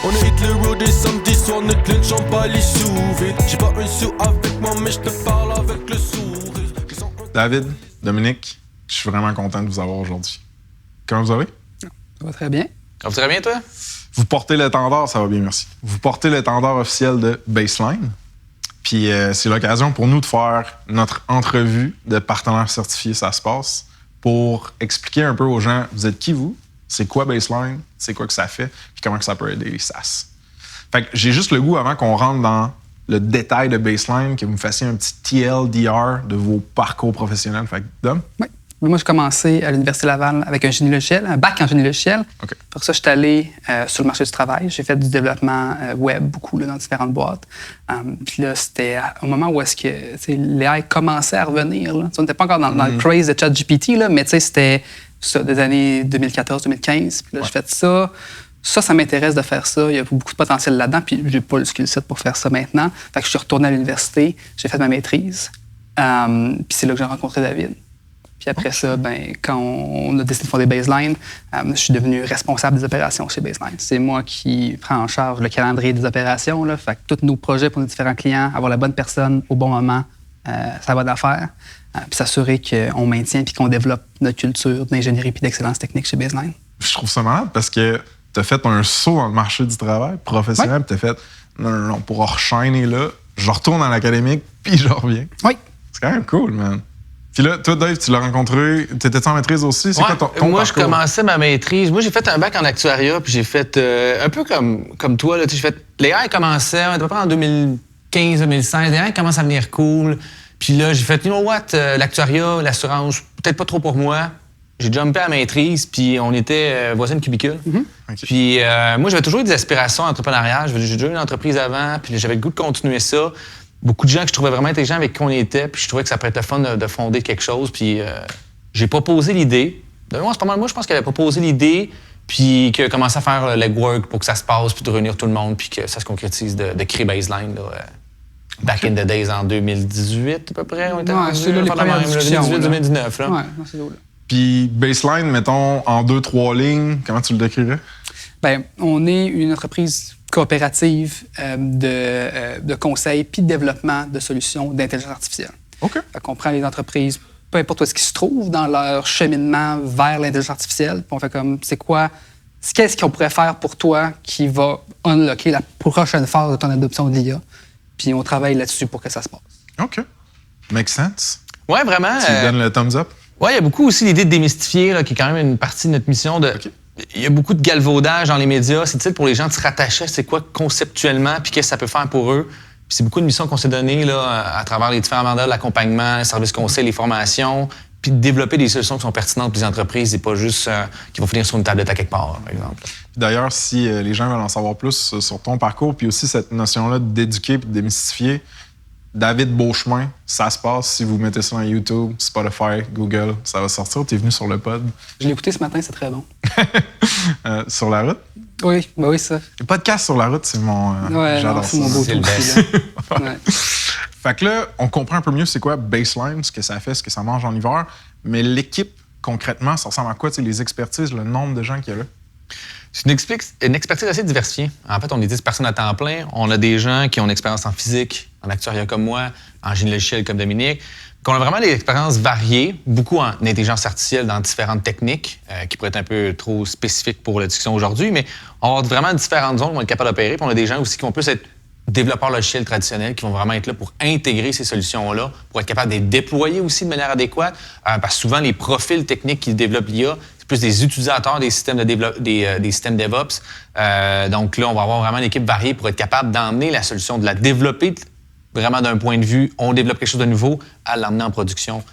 On est Hitler Road et samedi soir, notre lunch j'en bats les sous-vides. J'ai pas un sou avec moi, mais je te parle avec le sourire. David, Dominique, je suis vraiment content de vous avoir aujourd'hui. Comment vous allez? Ça va très bien. Ça va très bien, toi? Vous portez l'étendard, ça va bien, merci. Vous portez l'étendard officiel de Baseline. Puis c'est l'occasion pour nous de faire notre entrevue de partenaire certifié Ça se passe pour expliquer un peu aux gens, vous êtes qui vous? C'est quoi Baseline? C'est quoi que ça fait? Puis comment que ça peut aider les SaaS? Fait que j'ai juste le goût, avant qu'on rentre dans le détail de Baseline, que vous me fassiez un petit TLDR de vos parcours professionnels. Fait que, Dom? Oui. Moi, j'ai commencé à l'Université Laval avec un génie logiciel, un bac en génie logiciel. Okay. Pour ça, je suis allé sur le marché du travail. J'ai fait du développement web, beaucoup, là, dans différentes boîtes. Puis là, c'était au moment où est-ce que l'AI commençait à revenir. Là. On n'était pas encore dans le craze de ChatGPT, là, mais c'était ça, des années 2014-2015. Puis là, j'ai fait ça. Ça m'intéresse de faire ça. Il y a beaucoup de potentiel là-dedans. Puis j'ai pas le skill set pour faire ça maintenant. Fait que je suis retourné à l'université. J'ai fait ma maîtrise. Puis c'est là que j'ai rencontré David. Puis après ça, quand on a décidé de fonder Baseline, je suis devenu responsable des opérations chez Baseline. C'est moi qui prends en charge le calendrier des opérations. Là. Fait que tous nos projets pour nos différents clients, avoir la bonne personne au bon moment, ça va d'affaire. Puis s'assurer qu'on maintient puis qu'on développe notre culture d'ingénierie puis d'excellence technique chez Baseline. Je trouve ça malade parce que tu as fait un saut dans le marché du travail professionnel. Tu as fait non, pour enchaîner là, je retourne à l'académique puis je reviens. Oui. C'est quand même cool, man. Puis là, toi, Dave, tu l'as rencontré. T'étais-tu en maîtrise aussi? C'est quoi ton moi, parcours? Je commençais ma maîtrise. Moi, j'ai fait un bac en actuariat, puis j'ai fait un peu comme toi. Là, j'ai fait l'AI commençait à peu près en 2015-2016. L'AI commence à venir cool. Puis là, j'ai fait, you know what, l'actuariat, l'assurance, peut-être pas trop pour moi. J'ai jumpé à la maîtrise, puis on était voisins de cubicule. Okay. Puis moi, j'avais toujours eu des aspirations entrepreneuriales. J'ai déjà eu une entreprise avant, puis j'avais le goût de continuer ça. Beaucoup de gens que je trouvais vraiment intelligents avec qui on était, puis je trouvais que ça pourrait être le fun de fonder quelque chose. Puis j'ai proposé l'idée. C'est pas mal moi, je pense qu'elle avait proposé l'idée, puis qu'elle a commencé à faire le legwork pour que ça se passe, puis de réunir tout le monde, puis que ça se concrétise de créer Baseline. Là, back in the days, en 2018 à peu près. On était c'est là les premières discussions. 2018-2019. Ouais, c'est là. Puis Baseline, mettons, en 2-3 lignes, comment tu le décrirais? On est une entreprise coopérative de conseil puis de développement de solutions d'intelligence artificielle. OK. Fait qu'on prend les entreprises, peu importe où est-ce qu'ils se trouvent dans leur cheminement vers l'intelligence artificielle, puis on fait comme, qu'est-ce qu'on pourrait faire pour toi qui va unlocker la prochaine phase de ton adoption de l'IA, puis on travaille là-dessus pour que ça se passe. OK. Make sense. Ouais, vraiment. Tu lui donnes le thumbs up? Ouais, il y a beaucoup aussi l'idée de démystifier, là, qui est quand même une partie de notre mission. OK. Il y a beaucoup de galvaudage dans les médias. C'est utile pour les gens de se rattacher à c'est quoi conceptuellement, puis qu'est-ce que ça peut faire pour eux. Puis c'est beaucoup de missions qu'on s'est données là, à travers les différents mandats, l'accompagnement, les services conseils, les formations, puis de développer des solutions qui sont pertinentes pour les entreprises et pas juste qui vont finir sur une tablette à quelque part, par exemple. D'ailleurs, si les gens veulent en savoir plus sur ton parcours, puis aussi cette notion-là d'éduquer et de démystifier, David Beauchemin, ça se passe. Si vous mettez ça dans YouTube, Spotify, Google, ça va sortir. Tu es venu sur le pod. Je l'ai écouté ce matin, c'est très bon. Sur la route? Oui, oui, ça. Le podcast sur la route, c'est mon... j'adore c'est ça. mon beau C'est le truc. best. Ouais. Fait que là, on comprend un peu mieux c'est quoi Baseline, ce que ça fait, ce que ça mange en hiver. Mais l'équipe, concrètement, ça ressemble à quoi? Les expertises, le nombre de gens qu'il y a là? C'est une expertise assez diversifiée. En fait, on est 10 personnes à temps plein. On a des gens qui ont une expérience en physique, en actuariat comme moi, en génie logiciel comme Dominique. On a vraiment des expériences variées, beaucoup en intelligence artificielle dans différentes techniques, qui pourraient être un peu trop spécifiques pour la discussion aujourd'hui, mais on a vraiment différentes zones où on est capable d'opérer. Puis on a des gens aussi qui vont plus être développeurs logiciels traditionnels, qui vont vraiment être là pour intégrer ces solutions-là, pour être capable de les déployer aussi de manière adéquate. Parce que souvent, les profils techniques qui développent l'IA, c'est plus des utilisateurs des systèmes, des systèmes DevOps. Donc là, on va avoir vraiment une équipe variée pour être capable d'emmener la solution, de la développer vraiment d'un point de vue, on développe quelque chose de nouveau, à l'emmener en production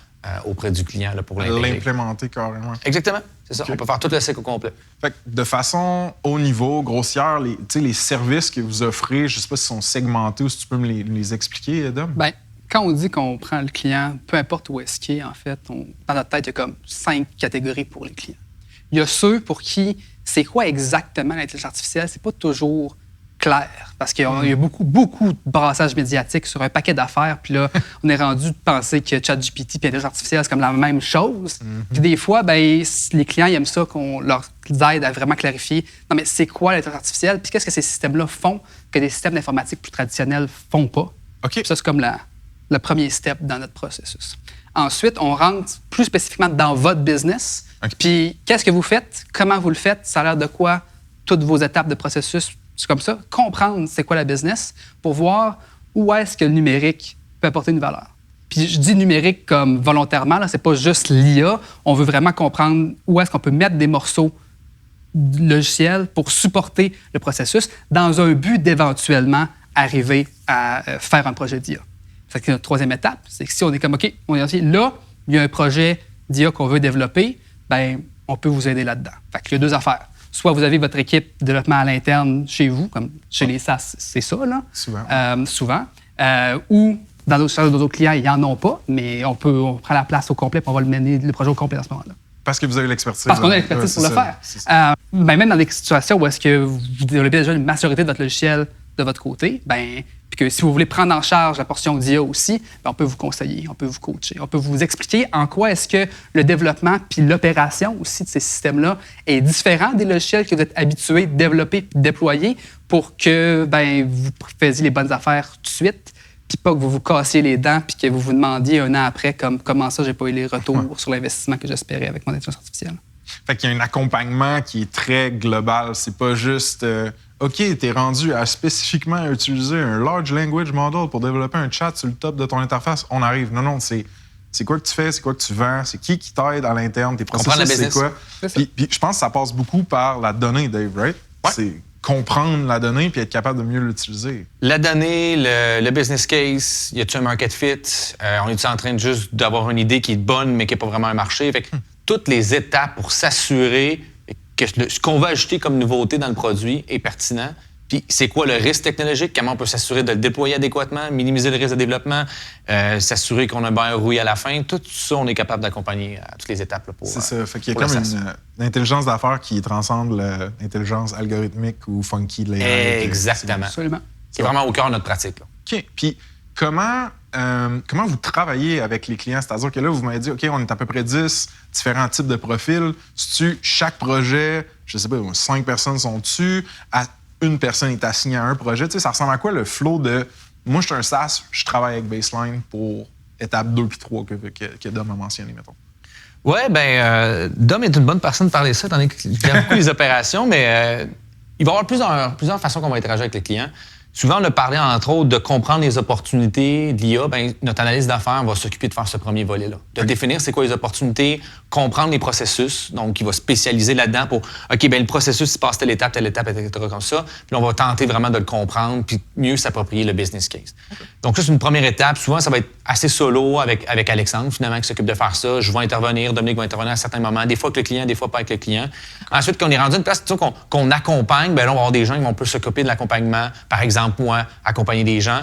auprès du client là, pour l'intégrer. L'implémenter carrément. Exactement, c'est ça. Okay. On peut faire tout le cycle au complet. Fait que de façon haut niveau, grossière, les services que vous offrez, je sais pas s'ils sont segmentés ou si tu peux me les expliquer, Adam? Quand on dit qu'on prend le client, peu importe où est-ce qu'il est, en fait, dans notre tête, il y a comme 5 catégories pour les clients. Il y a ceux pour qui c'est quoi exactement l'intelligence artificielle, c'est pas toujours clair. Parce qu'il y a beaucoup de brassage médiatique sur un paquet d'affaires. Puis là, on est rendu de penser que ChatGPT et l'intelligence artificielle, c'est comme la même chose. Puis des fois, ben, les clients ils aiment ça qu'on leur aide à vraiment clarifier non, mais c'est quoi l'intelligence artificielle? Puis qu'est-ce que ces systèmes-là font que des systèmes d'informatique plus traditionnels font pas? OK. Puis ça, c'est comme le premier step dans notre processus. Ensuite, on rentre plus spécifiquement dans votre business. OK. Puis qu'est-ce que vous faites? Comment vous le faites? Ça a l'air de quoi? Toutes vos étapes de processus. C'est comme ça, comprendre c'est quoi la business pour voir où est-ce que le numérique peut apporter une valeur. Puis je dis numérique comme volontairement, là, c'est pas juste l'IA. On veut vraiment comprendre où est-ce qu'on peut mettre des morceaux logiciels pour supporter le processus dans un but d'éventuellement arriver à faire un projet d'IA. C'est notre troisième étape, c'est que si on est comme, OK, on est dit, là, il y a un projet d'IA qu'on veut développer, bien, on peut vous aider là-dedans. Fait qu'il y a deux affaires. Soit vous avez votre équipe de développement à l'interne chez vous, comme chez les SaaS, c'est ça, là. Souvent. Ou dans d'autres clients, ils n'en ont pas, mais on prend la place au complet et on va mener le projet au complet à ce moment-là. Parce que vous avez l'expertise. Parce qu'on a l'expertise pour le faire. Même dans des situations où est-ce que vous développez déjà une majorité de votre logiciel de votre côté, ben, puis que si vous voulez prendre en charge la portion d'IA aussi, ben, on peut vous conseiller, on peut vous coacher, on peut vous expliquer en quoi est-ce que le développement puis l'opération aussi de ces systèmes-là est différent des logiciels que vous êtes habitués de développer puis de déployer pour que ben, vous fassiez les bonnes affaires tout de suite, puis pas que vous vous cassiez les dents puis que vous vous demandiez un an après comment ça, j'ai pas eu les retours sur l'investissement que j'espérais avec mon intelligence artificielle. Fait qu'il y a un accompagnement qui est très global. C'est pas juste OK, t'es rendu à spécifiquement utiliser un large language model pour développer un chat sur le top de ton interface. On arrive. Non, c'est quoi que tu fais, c'est quoi que tu vends, c'est qui t'aide à l'interne, tes processus, c'est quoi. Puis je pense que ça passe beaucoup par la donnée, Dave, right? Ouais. C'est comprendre la donnée puis être capable de mieux l'utiliser. La donnée, le business case, y a-t-il un market fit? On est en train de juste d'avoir une idée qui est bonne mais qui n'est pas vraiment un marché? Fait que toutes les étapes pour s'assurer que ce qu'on va ajouter comme nouveauté dans le produit est pertinent. Puis c'est quoi le risque technologique? Comment on peut s'assurer de le déployer adéquatement, minimiser le risque de développement, s'assurer qu'on a un bon ROI à la fin. Tout ça, on est capable d'accompagner à toutes les étapes là, pour. C'est ça. Fait qu'il y a comme une intelligence d'affaires qui transcende l'intelligence algorithmique ou funky de l'AI. Exactement. Absolument. C'est vraiment au cœur de notre pratique. Là. OK. Puis comment vous travaillez avec les clients? C'est-à-dire que là, vous m'avez dit, OK, on est à peu près 10 différents types de profils. Chaque projet, je sais pas, 5 personnes sont dessus, une personne est assignée à un projet. Tu sais, ça ressemble à quoi le flow de moi, je suis un SaaS, je travaille avec Baseline pour étape 2 puis 3 que Dom a mentionné, mettons. Oui, bien, Dom est une bonne personne de parler de ça, étant donné qu'il aime beaucoup les opérations, mais il va y avoir plusieurs façons qu'on va interagir avec les clients. Souvent, on a parlé, entre autres, de comprendre les opportunités de l'IA. Bien, notre analyse d'affaires va s'occuper de faire ce premier volet-là. De définir c'est quoi les opportunités, comprendre les processus. Donc, il va spécialiser là-dedans pour, OK, bien, le processus, il passe telle étape, etc., comme ça. Puis on va tenter vraiment de le comprendre puis mieux s'approprier le business case. Donc, ça, c'est une première étape. Souvent, ça va être assez solo avec Alexandre, finalement, qui s'occupe de faire ça. Je vais intervenir, Dominique va intervenir à certains moments, des fois avec le client, des fois pas avec le client. Ensuite, quand on est rendu à une place qu'on accompagne, bien là, on va avoir des gens qui vont plus s'occuper de l'accompagnement. Par exemple, moi, accompagner des gens.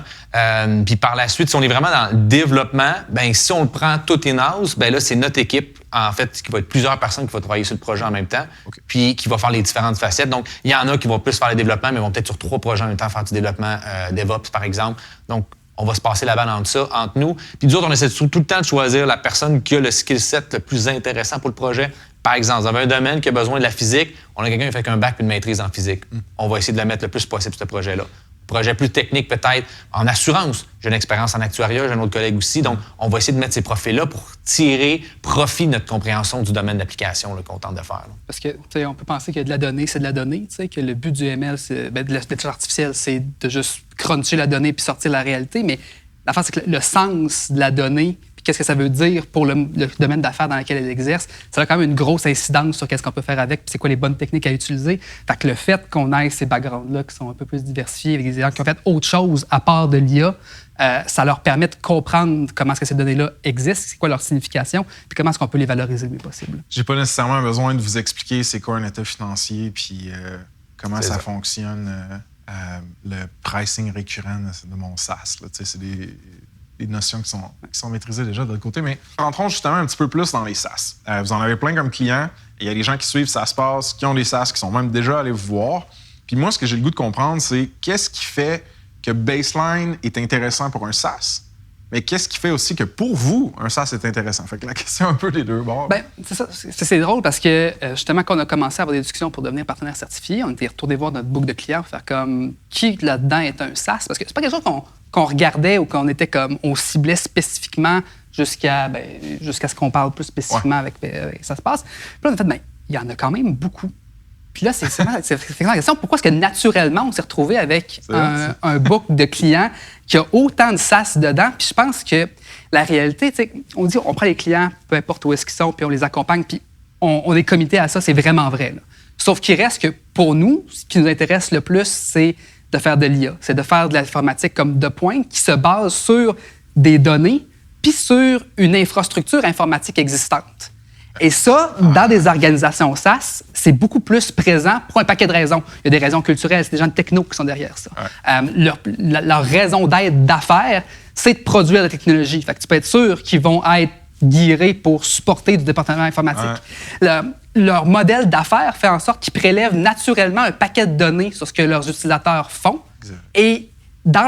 Puis par la suite, si on est vraiment dans le développement, bien, si on le prend tout in-house, bien là, c'est notre équipe, en fait, qui va être plusieurs personnes qui vont travailler sur le projet en même temps, puis qui va faire les différentes facettes. Donc, il y en a qui vont plus faire le développement, mais vont peut-être sur 3 projets en même temps faire du développement DevOps, par exemple. Donc, on va se passer la balle entre nous. Puis nous autres, on essaie tout le temps de choisir la personne qui a le skill set le plus intéressant pour le projet. Par exemple, vous avez un domaine qui a besoin de la physique, on a quelqu'un qui fait un bac et une maîtrise en physique. On va essayer de la mettre le plus possible sur ce projet-là. Projet plus technique peut-être en assurance. J'ai une expérience en actuariat, j'ai un autre collègue aussi. Donc, on va essayer de mettre ces profils-là pour tirer profit de notre compréhension du domaine d'application qu'on tente de faire. Là. Parce que, tu sais, on peut penser que de la donnée, c'est de la donnée, tu sais, que le but du ML, de l'intelligence artificielle, c'est de juste cruncher la donnée puis sortir la réalité. Mais l'affaire, c'est que le sens de la donnée, puis qu'est-ce que ça veut dire pour le domaine d'affaires dans lequel elle exerce, ça a quand même une grosse incidence sur qu'est-ce qu'on peut faire avec, puis c'est quoi les bonnes techniques à utiliser. Fait que le fait qu'on ait ces backgrounds-là qui sont un peu plus diversifiés, avec des gens qui ont fait autre chose à part de l'IA, ça leur permet de comprendre comment est-ce que ces données-là existent, c'est quoi leur signification, puis comment est-ce qu'on peut les valoriser le mieux possible. J'ai pas nécessairement besoin de vous expliquer c'est quoi un état financier, puis comment ça fonctionne, le pricing récurrent de mon SaaS. Là. C'est des notions qui sont maîtrisées déjà de l'autre côté. Mais rentrons justement un petit peu plus dans les SaaS. Vous en avez plein comme clients. Il y a des gens qui suivent SaaSpass, qui ont des SaaS, qui sont même déjà allés vous voir. Puis moi, ce que j'ai le goût de comprendre, c'est qu'est-ce qui fait que Baseline est intéressant pour un SaaS, mais qu'est-ce qui fait aussi que pour vous, un SaaS est intéressant? Fait que la question est un peu des deux bords. Ben, c'est drôle parce que justement, quand on a commencé à avoir des discussions pour devenir partenaire certifié, on était retourné voir notre book de clients pour faire comme qui là-dedans est un SaaS. Parce que c'est pas quelque chose qu'on regardait ou qu'on était comme on ciblait spécifiquement jusqu'à ce qu'on parle plus spécifiquement avec ça se passe. Puis là, on a fait, il y en a quand même beaucoup. Puis là, c'est la question, pourquoi est-ce que naturellement, on s'est retrouvé avec un book de clients qui a autant de SaaS dedans? Puis je pense que la réalité, tu sais, on dit, on prend les clients, peu importe où est-ce qu'ils sont, puis on les accompagne, puis on est committé à ça, c'est vraiment vrai. Là. Sauf qu'il reste que pour nous, ce qui nous intéresse le plus, c'est de faire de l'IA, c'est de faire de l'informatique comme de pointe qui se base sur des données, puis sur une infrastructure informatique existante. Et ça, dans des organisations SaaS, c'est beaucoup plus présent pour un paquet de raisons. Il y a des raisons culturelles, c'est des gens de techno qui sont derrière ça. Ouais. Leur raison d'être d'affaires, c'est de produire la technologie. Fait que tu peux être sûr qu'ils vont être guidés pour supporter du département informatique. Ouais. Leur modèle d'affaires fait en sorte qu'ils prélèvent naturellement un paquet de données sur ce que leurs utilisateurs font. Exact. Et dans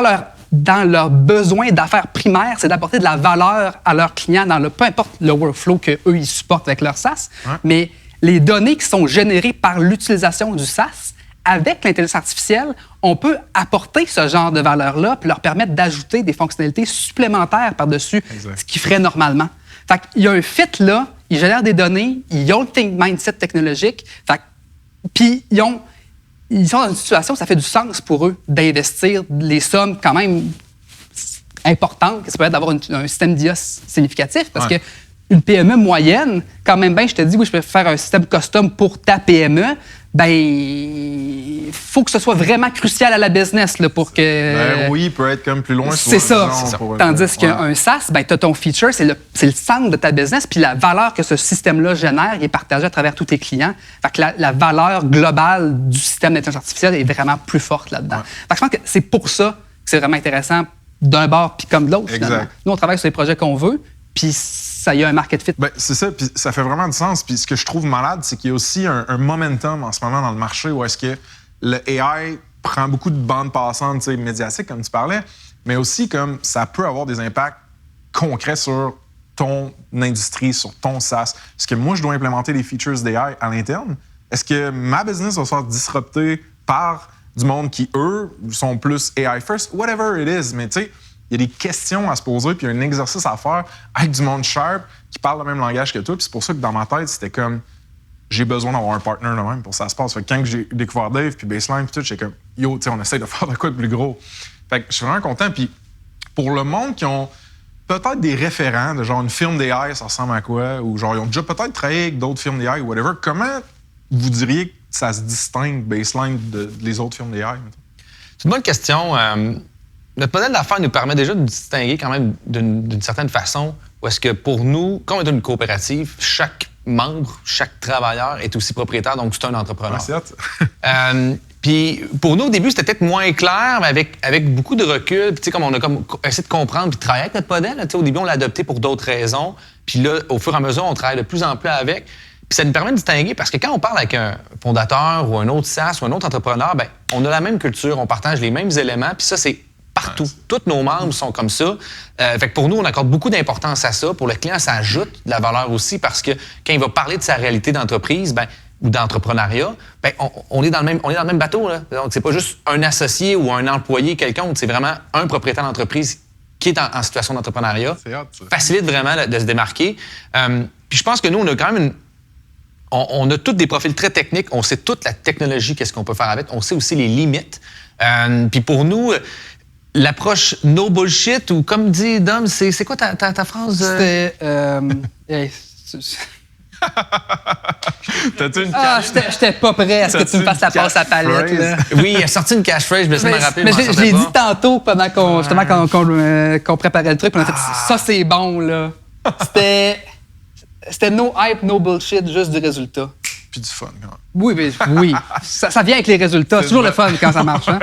leur besoin d'affaires primaires, c'est d'apporter de la valeur à leurs clients peu importe le workflow qu'eux, ils supportent avec leur SaaS. Ouais. Mais les données qui sont générées par l'utilisation du SaaS, avec l'intelligence artificielle, on peut apporter ce genre de valeur-là puis leur permettre d'ajouter des fonctionnalités supplémentaires par-dessus ce qu'ils feraient normalement. Fait qu'il y a un fit là, ils génèrent des données, ils ont le mindset technologique, puis ils sont dans une situation où ça fait du sens pour eux d'investir les sommes quand même importantes que ça peut être d'avoir un système d'IA significatif parce que une PME moyenne, quand même je te dis, oui, je peux faire un système custom pour ta PME, il faut que ce soit vraiment crucial à la business là, pour que... oui, il peut être comme plus loin. C'est ça. Tandis qu'un SaaS, tu as ton feature, c'est le centre de ta business, puis la valeur que ce système-là génère, il est partagé à travers tous tes clients. Fait que la valeur globale du système d'intelligence artificielle est vraiment plus forte là-dedans. Fait que je pense que c'est pour ça que c'est vraiment intéressant d'un bord puis comme de l'autre. Nous, on travaille sur les projets qu'on veut, puis ça y a un market fit. C'est ça, puis ça fait vraiment du sens. Puis ce que je trouve malade, c'est qu'il y a aussi un momentum en ce moment dans le marché où est-ce que le AI prend beaucoup de bandes passantes médiatiques, comme tu parlais, mais aussi comme ça peut avoir des impacts concrets sur ton industrie, sur ton SaaS. Est-ce que moi, je dois implémenter des features d'AI à l'interne? Est-ce que ma business va se faire disrupter par du monde qui, eux, sont plus AI first? Whatever it is, mais tu sais, il y a des questions à se poser, puis il y a un exercice à faire avec du monde sharp qui parle le même langage que toi. Puis c'est pour ça que dans ma tête, c'était comme, j'ai besoin d'avoir un partner de même pour que ça se passe. Fait que quand j'ai découvert Dave, puis Baseline, puis tout, j'étais comme, yo, tu sais, on essaie de faire de quoi de plus gros. Fait que je suis vraiment content. Puis pour le monde qui ont peut-être des référents, de genre une firme d'AI, ça ressemble à quoi? Ou genre, ils ont déjà peut-être travaillé avec d'autres firmes d'AI ou whatever. Comment vous diriez que ça se distingue, Baseline, des autres firmes d'AI? C'est une bonne question. Notre modèle d'affaires nous permet déjà de distinguer quand même d'une certaine façon où est-ce que pour nous, comme on est une coopérative, chaque membre, chaque travailleur est aussi propriétaire, donc c'est un entrepreneur. Puis pour nous, au début, c'était peut-être moins clair, mais avec beaucoup de recul, puis comme on a essayé de comprendre puis de travailler avec notre modèle. Au début, on l'a adopté pour d'autres raisons. Puis là, au fur et à mesure, on travaille de plus en plus avec. Puis ça nous permet de distinguer parce que quand on parle avec un fondateur ou un autre SaaS ou un autre entrepreneur, on a la même culture, on partage les mêmes éléments, puis ça, c'est partout. Tous nos membres sont comme ça. Fait que pour nous, on accorde beaucoup d'importance à ça. Pour le client, ça ajoute de la valeur aussi parce que quand il va parler de sa réalité d'entreprise ou d'entrepreneuriat, on est dans le même bateau. Là. Donc, c'est pas juste un associé ou un employé quelconque. C'est vraiment un propriétaire d'entreprise qui est en situation d'entrepreneuriat. C'est hot, ça. Facilite vraiment de se démarquer. Puis je pense que nous, on a quand même on a tous des profils très techniques. On sait toute la technologie, qu'est-ce qu'on peut faire avec. On sait aussi les limites. Puis pour nous... L'approche no bullshit, ou comme dit Dom, c'est quoi ta phrase? C'était... T'as-tu une j'étais pas prêt à ce que tu me fasses la passe à palette. Là. Oui, il a sorti une catchphrase, je me suis rappelé. Mais je l'ai dit tantôt pendant qu'on préparait le truc. On a fait ça, c'est bon, là. C'était no hype, no bullshit, juste du résultat. Puis du fun, quand même. Oui. Ça vient avec les résultats. C'est toujours le fun quand ça marche. Hein?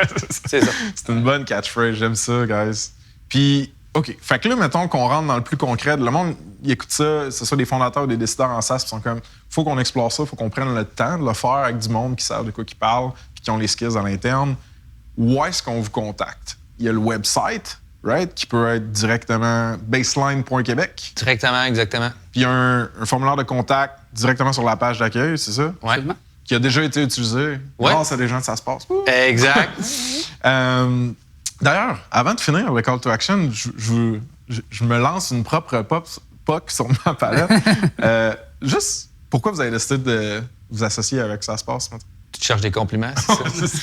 C'est ça. C'est une bonne catchphrase. J'aime ça, guys. Puis, OK. Fait que là, mettons qu'on rentre dans le plus concret. Le monde, il écoute ça, c'est ça, des fondateurs ou des décideurs en SaaS, puis sont comme, faut qu'on explore ça, faut qu'on prenne le temps de le faire avec du monde qui savent de quoi ils parlent, puis qui ont les skills à l'interne. Où est-ce qu'on vous contacte? Il y a le website, right, qui peut être directement baseline.québec. Directement, exactement. Puis il y a un formulaire de contact directement sur la page d'accueil, c'est ça? Ouais. Absolument. Qui a déjà été utilisé grâce à des gens de Ça se passe. Exact. D'ailleurs, avant de finir le call to action, je me lance une propre POC sur ma palette. Juste, pourquoi vous avez décidé de vous associer avec Ça se passe maintenant? Tu te cherches des compliments, c'est ça?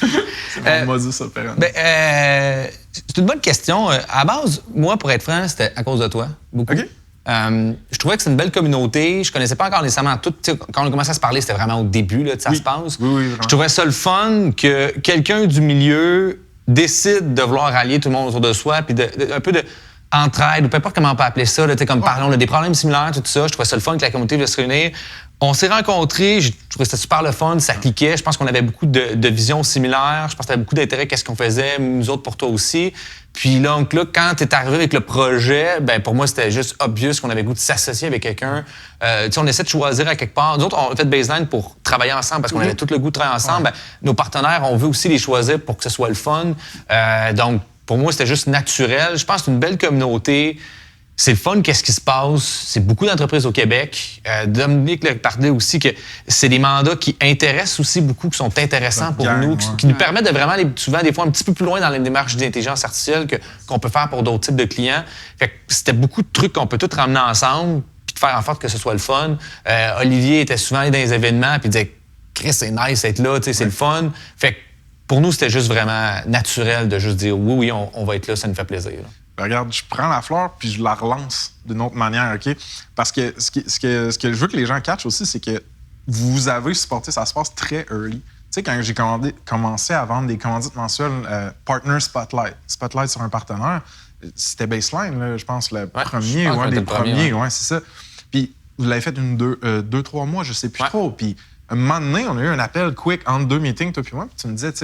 C'est mon modus operandi. C'est une bonne question. À base, moi, pour être franc, c'était à cause de toi, beaucoup. OK. Je trouvais que c'est une belle communauté. Je connaissais pas encore nécessairement tout. Quand on a commencé à se parler, c'était vraiment au début là, de Ça se passe. Oui, vraiment. Je trouvais ça le fun que quelqu'un du milieu décide de vouloir rallier tout le monde autour de soi, puis un peu de entraide, ou peu importe comment on peut appeler ça, là, comme parlons, on a des problèmes similaires, tout ça. Je trouvais ça le fun que la communauté puisse se réunir. On s'est rencontrés, je trouvais ça super le fun, ça cliquait. Je pense qu'on avait beaucoup de visions similaires. Je pense qu'il y avait beaucoup d'intérêt qu'est-ce qu'on faisait, nous autres pour toi aussi. Puis là, quand tu es arrivé avec le projet, ben pour moi, c'était juste obvious qu'on avait le goût de s'associer avec quelqu'un. On essaie de choisir à quelque part. Nous autres, on a fait Baseline pour travailler ensemble parce qu'on avait tout le goût de travailler ensemble. Ben, nos partenaires, on veut aussi les choisir pour que ce soit le fun. Donc, pour moi, c'était juste naturel. Je pense que c'est une belle communauté. C'est le fun, qu'est-ce qui se passe. C'est beaucoup d'entreprises au Québec. Dominique le parlait aussi que c'est des mandats qui intéressent aussi beaucoup, qui sont intéressants pour nous, qui nous permettent de vraiment aller souvent, des fois, un petit peu plus loin dans les démarches d'intelligence artificielle qu'on peut faire pour d'autres types de clients. Fait que c'était beaucoup de trucs qu'on peut tous ramener ensemble puis de faire en sorte que ce soit le fun. Olivier était souvent allé dans les événements puis disait « Chris, c'est nice d'être là, c'est le fun. » Fait que pour nous, c'était juste vraiment naturel de juste dire « Oui, on va être là, ça nous fait plaisir. » Regarde, je prends la fleur puis je la relance d'une autre manière, OK? Parce que ce que je veux que les gens catchent aussi, c'est que vous avez supporté Ça se passe très early. Tu sais, quand j'ai commencé à vendre des commandites mensuelles, Partner Spotlight sur un partenaire, c'était Baseline, là, je pense, le premier ou un des premiers. Ouais, c'est ça. Puis vous l'avez fait 2-3 mois, je sais plus trop. Puis un moment donné, on a eu un appel quick entre 2 meetings, toi puis moi, puis tu me disais, tu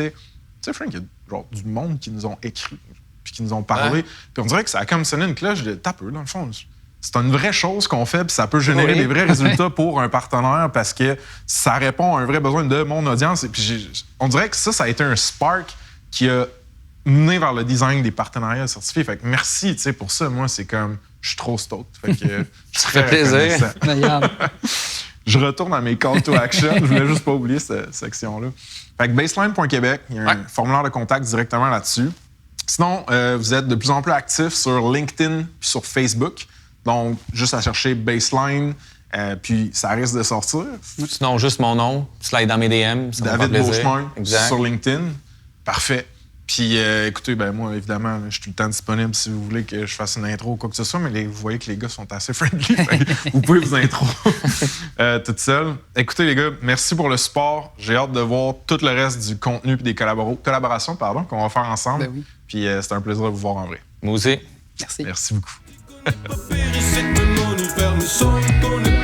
sais, Frank, il y a genre du monde qui nous ont écrit puis qui nous ont parlé. Puis on dirait que ça a comme sonné une cloche de tapeux, dans le fond. C'est une vraie chose qu'on fait, puis ça peut générer des vrais résultats pour un partenaire parce que ça répond à un vrai besoin de mon audience. Et puis on dirait que ça a été un spark qui a mené vers le design des partenariats certifiés. Fait que merci, tu sais, pour ça. Moi, c'est comme, je suis trop stoked. Fait que ça fait plaisir. Je retourne à mes call to action. Je voulais juste pas oublier cette section-là. Fait que baseline.québec, il y a un formulaire de contact directement là-dessus. Sinon, vous êtes de plus en plus actifs sur LinkedIn puis sur Facebook. Donc, juste à chercher Baseline, puis ça risque de sortir. Sinon, juste mon nom, slide dans mes DM. David Beauchemin sur LinkedIn. Parfait. Puis, écoutez, ben moi, évidemment, je suis tout le temps disponible si vous voulez que je fasse une intro ou quoi que ce soit, mais vous voyez que les gars sont assez friendly. Vous pouvez vous intro toute seule. Écoutez, les gars, merci pour le support. J'ai hâte de voir tout le reste du contenu et des collaborations qu'on va faire ensemble. Ben oui. Puis, c'était un plaisir de vous voir en vrai. Moi aussi. Merci. Merci beaucoup. Papier, c'est que mon hiver, mais sans connaître